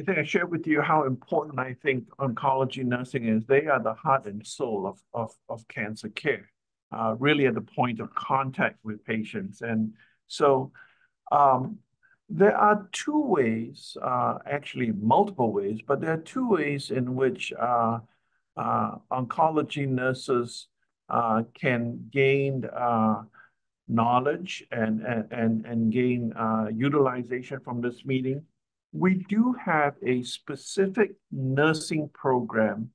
I think I shared with you how important I think oncology nursing is. They are the heart and soul of cancer care, really at the point of contact with patients. And so um, there are two ways, actually multiple ways, but there are two ways in which oncology nurses can gain knowledge and gain utilization from this meeting. We do have a specific nursing program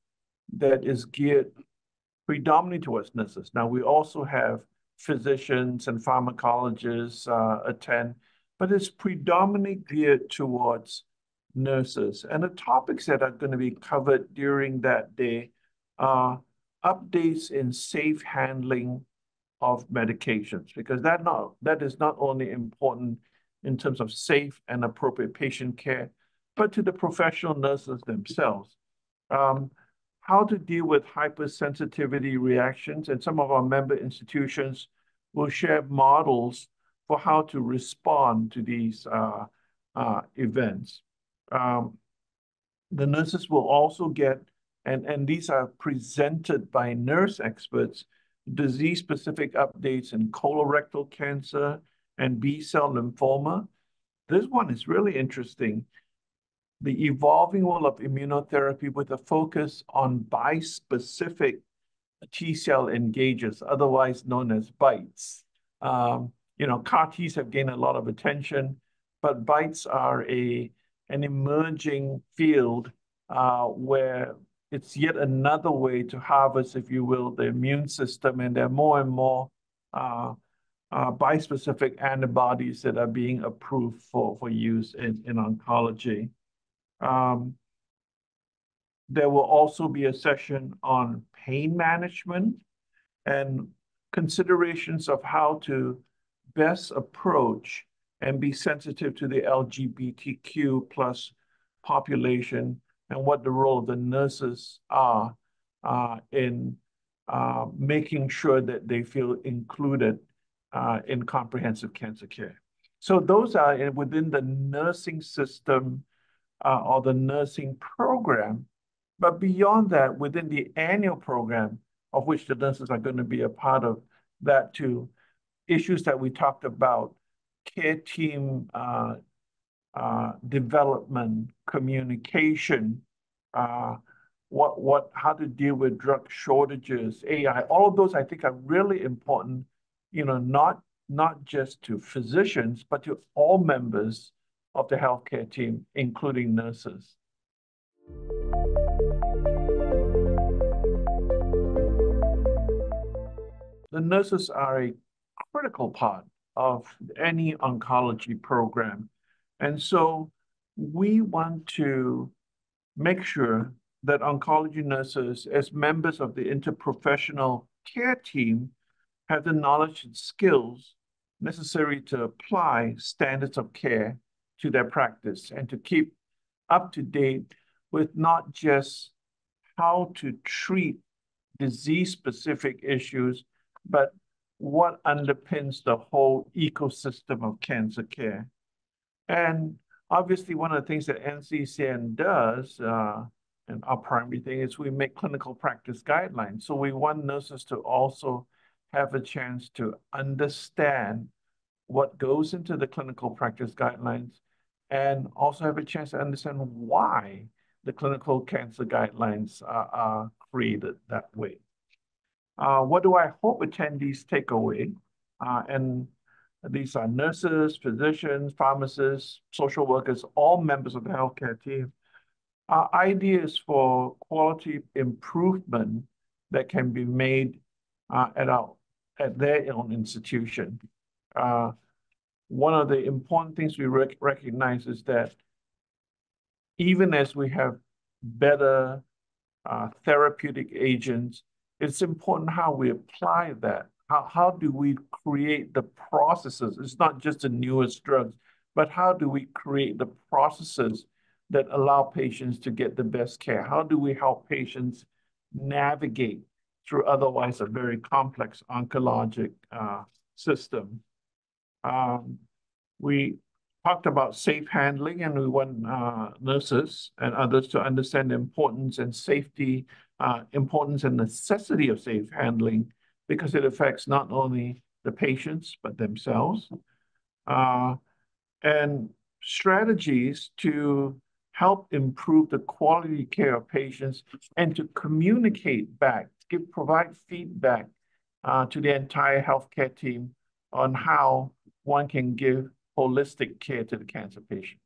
that is geared predominantly towards nurses. Now, we also have physicians and pharmacologists attend, but it's predominantly geared towards nurses. And the topics that are going to be covered during that day are updates in safe handling of medications, because that is not only important in terms of safe and appropriate patient care, but to the professional nurses themselves. How to deal with hypersensitivity reactions, and some of our member institutions will share models for how to respond to these events. The nurses will also get, and these are presented by nurse experts, disease-specific updates in colorectal cancer and B-cell lymphoma. This one is really interesting. The evolving role of immunotherapy with a focus on bispecific T-cell engagers, otherwise known as BiTEs. CAR Ts have gained a lot of attention, but BiTEs are an emerging field where it's yet another way to harvest, if you will, the immune system, and there are more and more bispecific antibodies that are being approved for use in oncology. There will also be a session on pain management and considerations of how to best approach and be sensitive to the LGBTQ plus population, and what the role of the nurses are in making sure that they feel included in comprehensive cancer care. So those are within the nursing system or the nursing program. But beyond that, within the annual program, of which the nurses are going to be a part of that too, issues that we talked about, care team development, communication, how to deal with drug shortages, AI, all of those I think are really important, not just to physicians, but to all members of the healthcare team, including nurses. The nurses are a critical part of any oncology program. And so we want to make sure that oncology nurses, as members of the interprofessional care team, have the knowledge and skills necessary to apply standards of care to their practice and to keep up to date with not just how to treat disease-specific issues, but what underpins the whole ecosystem of cancer care. And obviously, one of the things that NCCN does, and our primary thing, is we make clinical practice guidelines. So we want nurses to also have a chance to understand what goes into the clinical practice guidelines, and also have a chance to understand why the clinical cancer guidelines are created that way. What do I hope attendees take away? And these are nurses, physicians, pharmacists, social workers, all members of the healthcare team. Ideas for quality improvement that can be made at their own institution. One of the important things we recognize is that even as we have better therapeutic agents, it's important how we apply that. How do we create the processes? It's not just the newest drugs, but how do we create the processes that allow patients to get the best care? How do we help patients navigate through otherwise a very complex oncologic system? We talked about safe handling, and we want nurses and others to understand the importance and safety, importance and necessity of safe handling, because it affects not only the patients, but themselves. And strategies to help improve the quality care of patients and to communicate back, provide feedback to the entire healthcare team on how one can give holistic care to the cancer patient.